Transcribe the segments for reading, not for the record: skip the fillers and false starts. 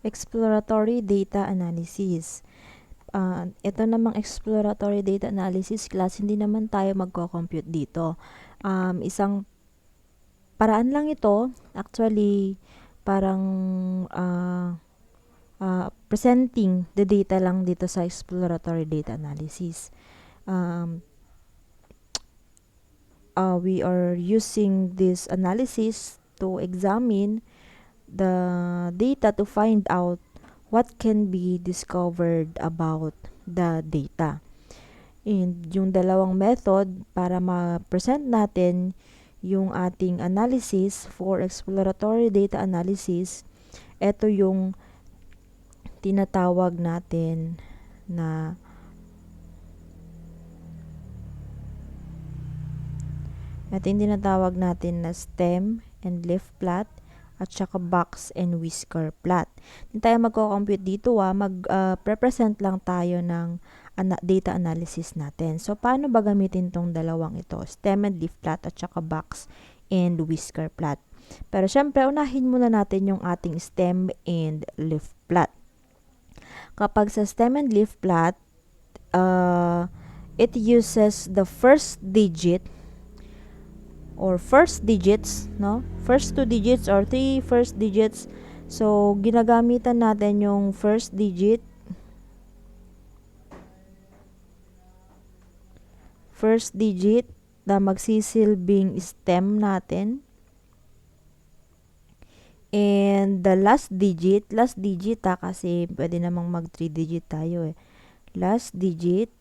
Exploratory data analysis. Ito namang exploratory data analysis class, hindi naman tayo magko-compute dito. Isang paraan lang ito, actually, parang presenting the data lang dito sa exploratory data analysis. We are using this analysis to examine the data to find out what can be discovered about the data. And yung dalawang method para ma-present natin yung ating analysis for exploratory data analysis, ito yung tinatawag natin na stem and leaf plot at saka box and whisker plot. Hindi tayo magko-compute dito, mag-represent lang tayo ng data analysis natin. So, paano ba gamitin tong dalawang ito? Stem and leaf plot at saka box and whisker plot. Pero syempre, unahin muna natin yung ating stem and leaf plot. Kapag sa stem and leaf plot, it uses the first digit or first digits, no? First two digits or three first digits. So, ginagamitan natin yung first digit. First digit na magsisilbing stem natin. And the last digit kasi pwede namang mag 3 digit tayo eh. Last digit,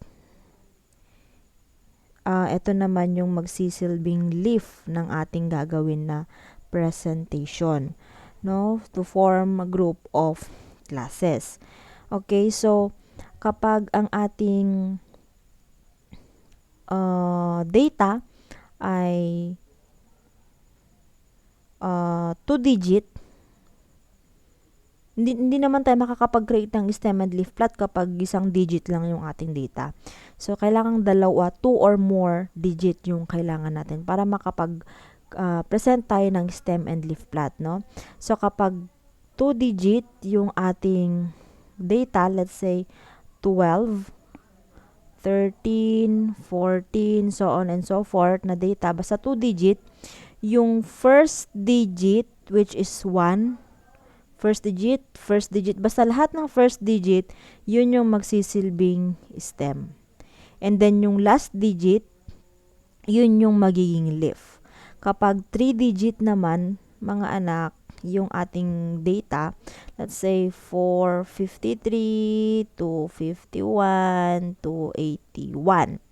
ito naman yung magsisilbing leaf ng ating gagawin na presentation, no? To form a group of classes. Okay, so kapag ang ating data ay 2 digit, hindi naman tayo makakapag-create ng stem and leaf plot kapag isang digit lang yung ating data. So, kailangan 2 or more digit yung kailangan natin para present tayo ng stem and leaf plot, no? So, kapag 2 digit yung ating data, let's say 12, 13, 14, so on and so forth na data, basta 2 digit, yung first digit, which is 1, first digit, basta lahat ng first digit, yun yung magsisilbing stem. And then yung last digit, yun yung magiging leaf. Kapag 3 digit naman, mga anak, yung ating data, let's say 453 to 51 to 81.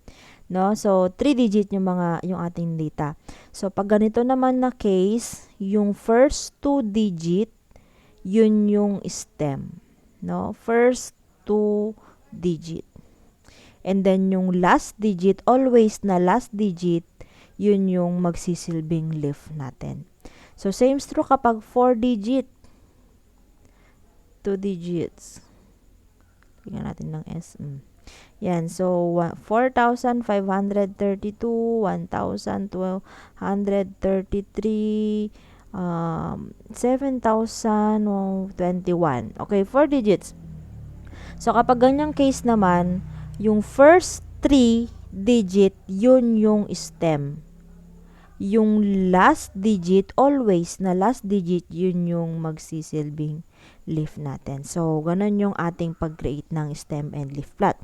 No? So, 3 digit yung ating data. So, pag ganito naman na case, yung first 2 digit, yun yung stem, no? First 2 digit. And then yung last digit, always na last digit, yun yung magsisilbing leaf natin. So, same true kapag 4 digit, 2 digits. Tingnan natin ng S. Yan. So, 4,532, 1,233, 7,021. Okay, 4 digits. So, kapag ganyang case naman, yung first 3 digit, yun yung stem. Yung last digit, always na last digit, yun yung magsisilbing leaf natin. So, ganun yung ating pag-create ng stem and leaf plot.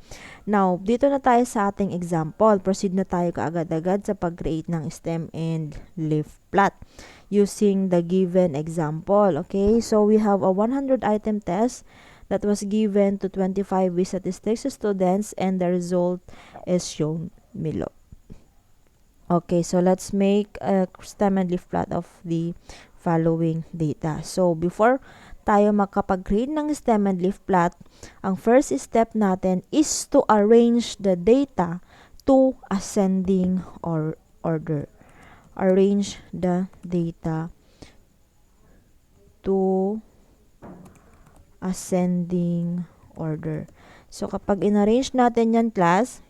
Now, dito na tayo sa ating example. Proceed na tayo kaagad-agad sa pag-create ng stem and leaf plot using the given example. Okay, so we have a 100 item test that was given to 25 with statistics students and the result is shown below. Okay, so let's make a stem and leaf plot of the following data. So, before tayo makapag-create ng stem and leaf plot, ang first step natin is to arrange the data to ascending order. Arrange the data to ascending order. So, kapag in-arrange natin yan, class,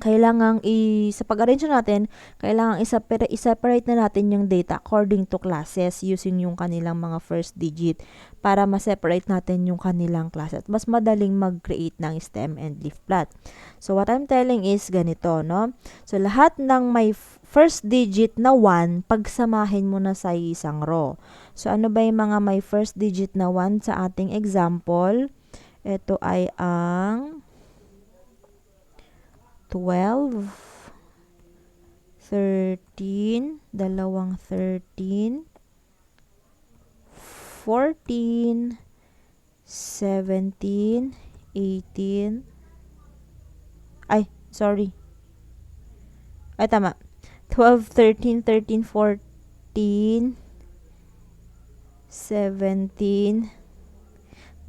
kailangang sa pag-arrange natin, kailangang i-separate na natin yung data according to classes using yung kanilang mga first digit para ma-separate natin yung kanilang classes. Mas madaling mag-create ng stem and leaf plot. So, what I'm telling is ganito, no? So, lahat ng may first digit na 1, pagsamahin mo na sa isang row. So, ano ba yung mga may first digit na 1 sa ating example? Ito ay ang 12, 13, dalawang 13, 14, 17, 18, ay, sorry. Ay, tama. 12, 13, 13, 14, 17,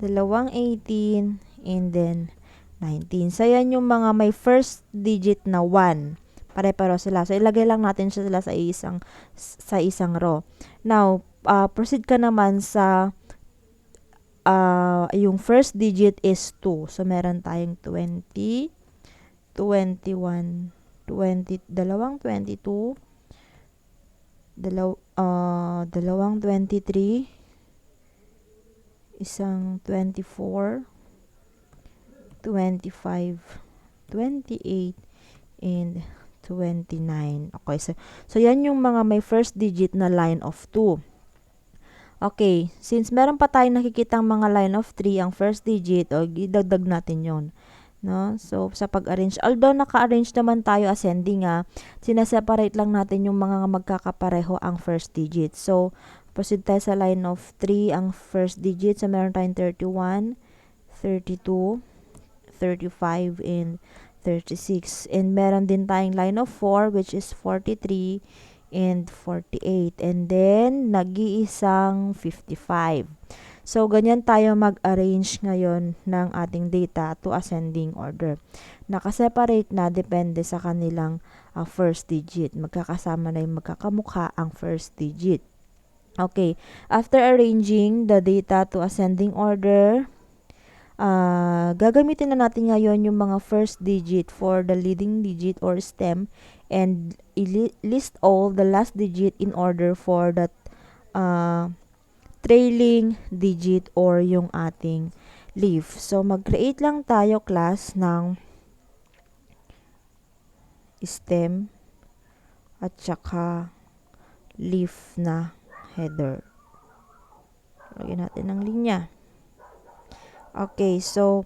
dalawang 18, and then 19. So, yan yung mga may first digit na 1. Pare-paro sila. So, ilagay lang natin sila sa isang row. Now, proceed ka naman sa yung first digit is 2. So, meron tayong 20, 21, 20, dalawang 22, dalawang 23, isang 24, 25, 28, and 29. Okay, so yan yung mga may first digit na line of 2. Okay, since meron pa tayong nakikitang mga line of 3, ang first digit, o idagdag natin yon, no? So, sa pag-arrange, although naka-arrange naman tayo ascending, sineseparate lang natin yung mga magkakapareho ang first digit. So, proceed tayo sa line of 3, ang first digit. So, meron tayong 31, 32, 35, and 36. And meron din tayong line of 4, which is 43 and 48. And then, nag-iisang 55. So, ganyan tayo mag-arrange ngayon ng ating data to ascending order. Nakaseparate na, depende sa kanilang first digit. Magkakasama na yung magkakamukha ang first digit. Okay, after arranging the data to ascending order, gagamitin na natin ngayon yung mga first digit for the leading digit or stem and list all the last digit in order for that trailing digit or yung ating leaf. So, mag-create lang tayo class ng stem at saka leaf na header. Lagyan natin ng linya. Okay, so,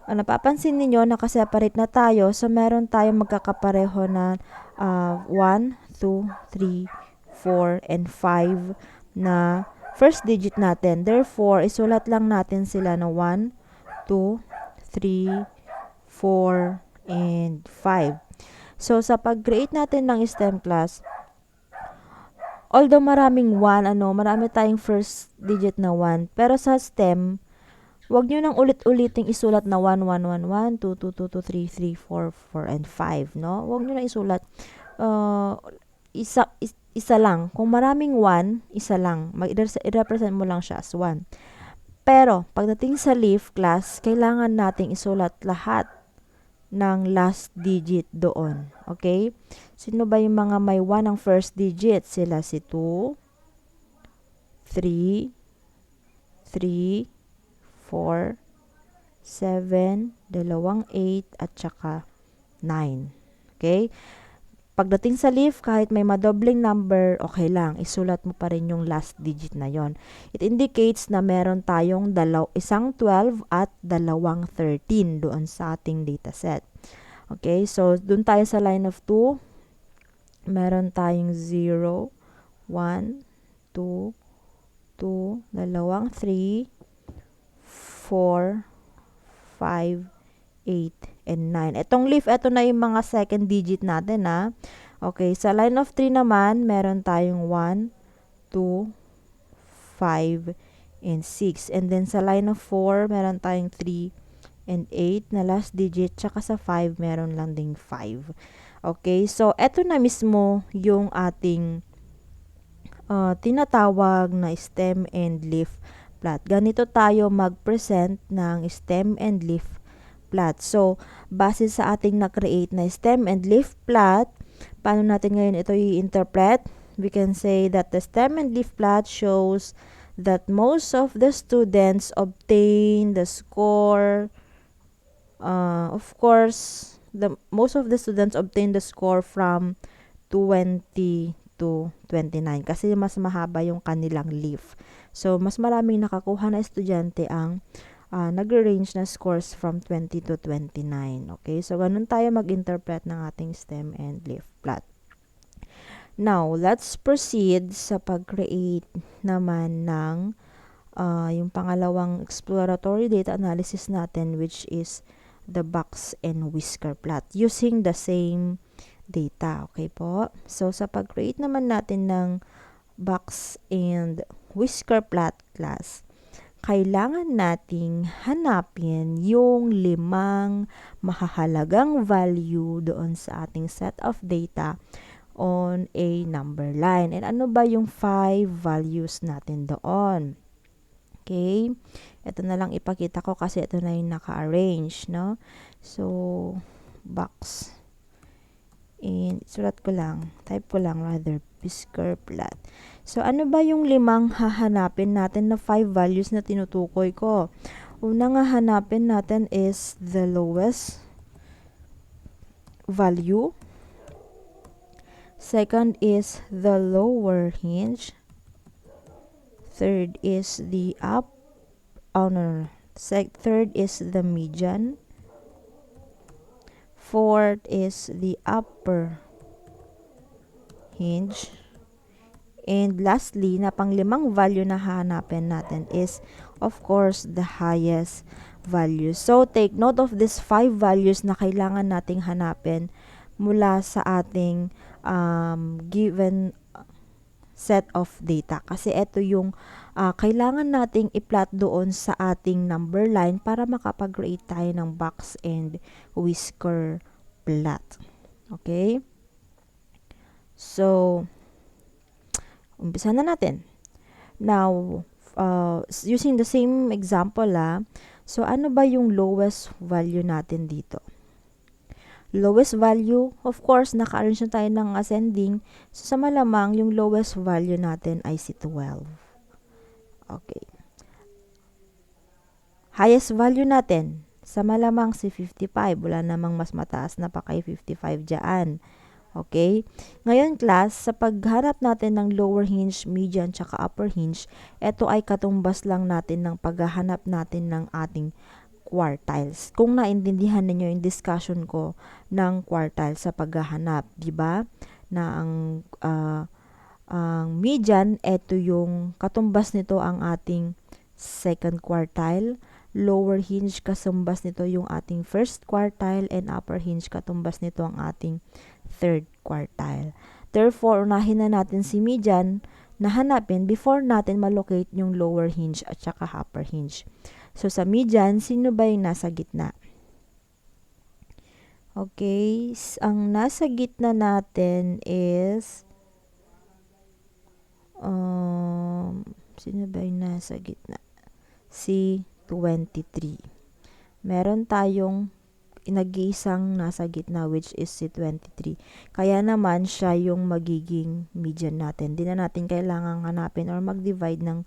napapansin ninyo, nakaseparate na tayo. So, meron tayong magkakapareho na 1, 2, 3, 4, and 5 na first digit natin. Therefore, isulat lang natin sila na 1, 2, 3, 4, and 5. So, sa pag-create natin ng stem class, although maraming 1, marami tayong first digit na 1, pero sa stem, huwag nyo nang ulit-uliting isulat na 1, 1, 1, 1, 2, 2, 2, 2, 3, 3, 4, 4, and 5, no? Huwag nyo nang isulat. Isa lang. Kung maraming 1, isa lang. I-represent mo lang siya as 1. Pero, pagdating sa leaf class, kailangan nating isulat lahat ng last digit doon. Okay? Sino ba yung mga may 1 ang first digit? Sila si 2, 3, 3, 4, 7, dalawang 8, at saka 9. Okay? Pagdating sa leaf, kahit may madobling number, okay lang. Isulat mo pa rin yung last digit na yon. It indicates na meron tayong isang 12 at dalawang 13 doon sa ating dataset. Okay? So, doon tayo sa line of 2. Meron tayong 0, 1, 2, 2, dalawang 3, 4, 5, 8, and 9. Itong leaf, ito na yung mga second digit natin, ha. Okay, sa line of 3 naman, meron tayong 1, 2, 5, and 6. And then sa line of 4, meron tayong 3 and 8 na last digit. Tsaka sa 5, meron lang ding 5. Okay, so ito na mismo yung ating tinatawag na stem and leaf plot. Ganito tayo mag-present ng stem and leaf plot. So, base sa ating na-create na stem and leaf plot, paano natin ngayon ito i-interpret? We can say that the stem and leaf plot shows that most of the students obtain the score. Of course, most of the students obtain the score from 20 to 29 kasi mas mahaba yung kanilang leaf. So, mas maraming nakakuha na estudyante ang nag-range na scores from 20 to 29. Okay? So, ganun tayo mag-interpret ng ating stem and leaf plot. Now, let's proceed sa pag-create naman ng yung pangalawang exploratory data analysis natin, which is the box and whisker plot using the same data. Okay po? So, sa pag-create naman natin ng box and whisker plot class, kailangan nating hanapin yung 5 mahahalagang value doon sa ating set of data on a number line. And ano ba yung 5 values natin doon? Okay? Ito na lang ipakita ko kasi ito na yung naka-arrange, no? So, box. And sulat ko lang, type ko lang rather, whisker plot. So, ano ba yung 5 hahanapin natin na 5 values na tinutukoy ko? Unang hahanapin natin is the lowest value. Second is the lower hinge. Third is the third is the median. Fourth is the upper hinge. And lastly, na pang-5 value na hahanapin natin is, of course, the highest value. So, take note of these 5 values na kailangan nating hanapin mula sa ating given set of data. Kasi ito yung kailangan nating i-plot doon sa ating number line para makapag-create tayo ng box and whisker plot. Okay? So, umpisa na natin. Now, using the same example, so ano ba yung lowest value natin dito? Lowest value, of course, naka-arrange na tayo ng ascending. So, sa malamang, yung lowest value natin ay si 12. Okay. Highest value natin, sa malamang si 55. Wala namang mas mataas na pa kay 55 dyan. Okay? Ngayon, class, sa paghanap natin ng lower hinge, median, tsaka upper hinge, ito ay katumbas lang natin ng paghahanap natin ng ating quartiles. Kung naintindihan ninyo yung discussion ko ng quartile sa paghahanap, di ba? Na ang median, ito yung katumbas nito ang ating second quartile. Lower hinge, katumbas nito yung ating first quartile, and upper hinge, katumbas nito ang ating third quartile. Therefore, unahin na natin si median na hanapin before natin malocate yung lower hinge at saka upper hinge. So, sa median, sino ba yung nasa gitna? Okay, ang nasa gitna natin is sino ba yung nasa gitna? Si 23. Meron tayong nag-iisang nasa gitna, which is si 23. Kaya naman siya yung magiging median natin. Di na natin kailangang hanapin or mag-divide ng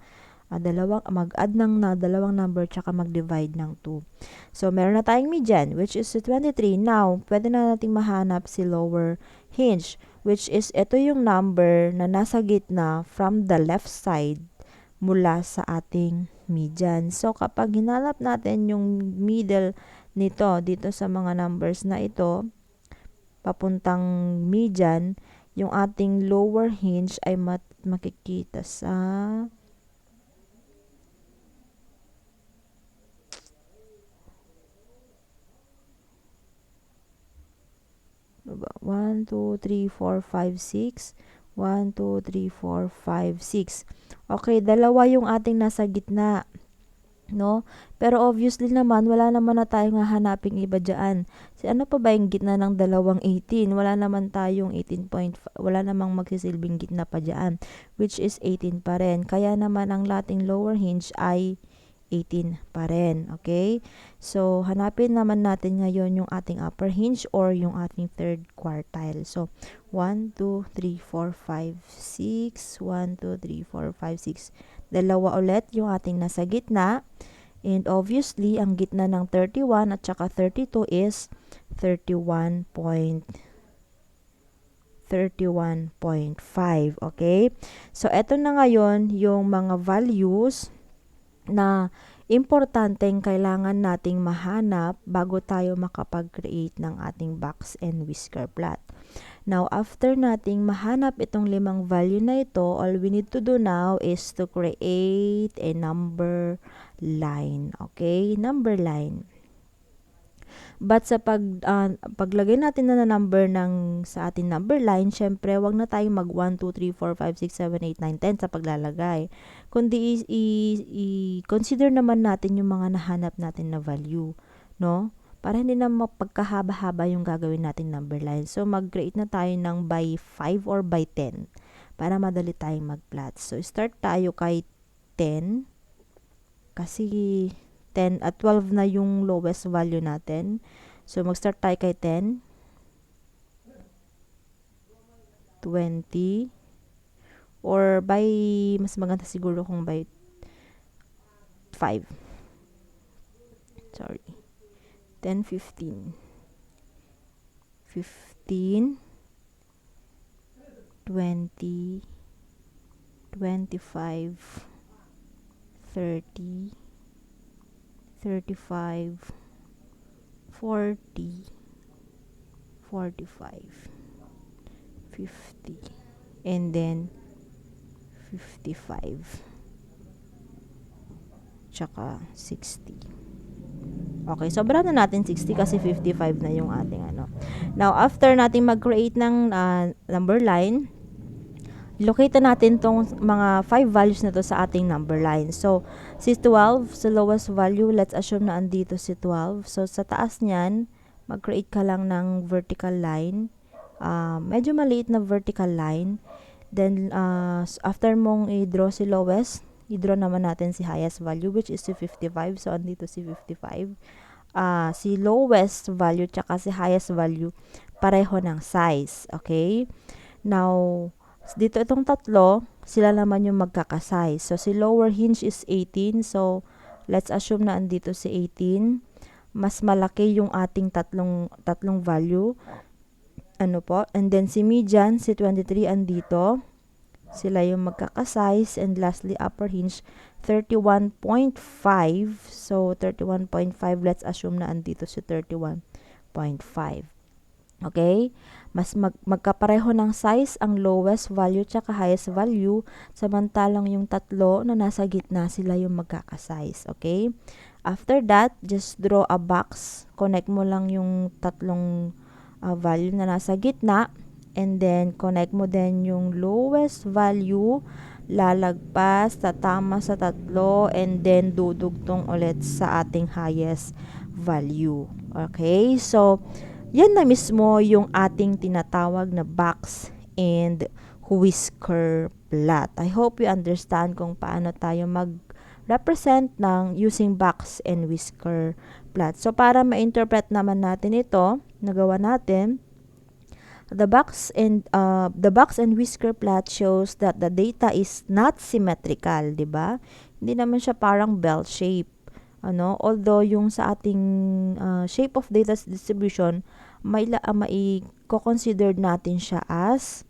mag-add ng dalawang number tsaka mag-divide ng 2. So, meron na tayong median, which is si 23. Now, pwede na nating mahanap si lower hinge, which is ito yung number na nasa gitna from the left side mula sa ating median. So, kapag hinanap natin yung middle nito, dito sa mga numbers na ito, papuntang median, yung ating lower hinge ay makikita sa 1, 2, 3, 4, 5, 6. 1, 2, 3, 4, 5, 6. Okay, dalawa yung ating nasa gitna. No? Pero obviously naman, wala naman na tayong hahanaping iba dyan. Ano pa ba yung gitna ng dalawang 18? Wala naman tayong 18.5. Wala namang magsisilbing gitna pa dyan, which is 18 pa rin. Kaya naman ang lating lower hinge ay 18 pa rin. Okay? So, hanapin naman natin ngayon yung ating upper hinge or yung ating third quartile. So, 1, 2, 3, 4, 5, 6. 1, 2, 3, 4, 5, 6. Dalawa ulit yung ating nasa gitna. And obviously, ang gitna ng 31 at saka 32 is 31.5. Okay? So, eto na ngayon yung mga values na importanteng kailangan nating mahanap bago tayo makapag-create ng ating box and whisker plot. Now, after nating mahanap itong 5 value na ito, all we need to do now is to create a number line. Okay? Number line. But sa paglagay natin na number sa ating number line, syempre, wag na tayong mag 1, 2, 3, 4, 5, 6, 7, 8, 9, 10 sa paglalagay. Kundi i-consider naman natin yung mga nahanap natin na value, no? Para hindi na mapagkahaba-haba yung gagawin natin number line. So, mag-create na tayo ng by 5 or by 10 para madali tayong mag-plot. So, start tayo kay 10 kasi 10 at 12 na yung lowest value natin. So, mag-start tayo kay 10, 20, or by, mas maganda siguro kung by 5. Sorry. 10, 15. 15, 20, 25, 30, 35, 40, 45, 50, and then 55, tsaka 60. Okay, sobra na natin 60 kasi 55 na yung ating ano. Now, after natin mag-create ng number line, locate natin tong mga 5 values na to sa ating number line. So, si 12, sa lowest value, let's assume na andito si 12. So, sa taas niyan, mag-create ka lang ng vertical line. Medyo maliit na vertical line. Then, after mong i-draw si lowest, i-draw naman natin si highest value, which is si 55. So, andito si 55. Si lowest value tsaka si highest value, pareho ng size. Okay? Now, dito itong tatlo, sila naman yung magkakasize. So, si lower hinge is 18. So, let's assume na andito si 18. Mas malaki yung ating tatlong value. Ano po? And then, si median, si 23 andito. Sila yung magkakasize. And lastly, upper hinge, 31.5. So, 31.5. Let's assume na andito si 31.5. Okay? Mas magkapareho ng size ang lowest value tsaka highest value, samantalang yung tatlo na nasa gitna sila yung magkakasize. Okay? After that, just draw a box. Connect mo lang yung tatlong value na nasa gitna, and then connect mo din yung lowest value, lalagpas, tatama sa tatlo, and then dudugtong ulit sa ating highest value. Okay? So, yan na mismo yung ating tinatawag na box and whisker plot. I hope you understand kung paano tayo mag-represent ng using box and whisker plot. So, para ma-interpret naman natin ito, nagawa natin, the box and whisker plot shows that the data is not symmetrical, 'di ba? Hindi naman siya parang bell shape. Although yung sa ating shape of data distribution, may consider natin siya as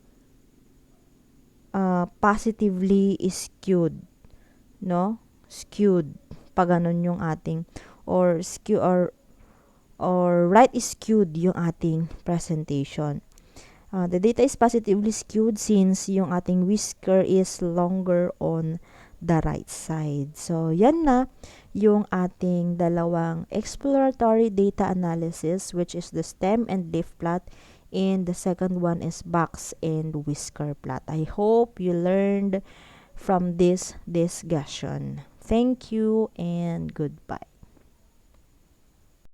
positively skewed, no? Skewed, pag ganun yung ating, or right skewed yung ating presentation. The data is positively skewed since yung ating whisker is longer on the right side. So, yan na yung ating dalawang exploratory data analysis, which is the stem and leaf plot, and the second one is box and whisker plot. I hope you learned from this discussion. Thank you and goodbye.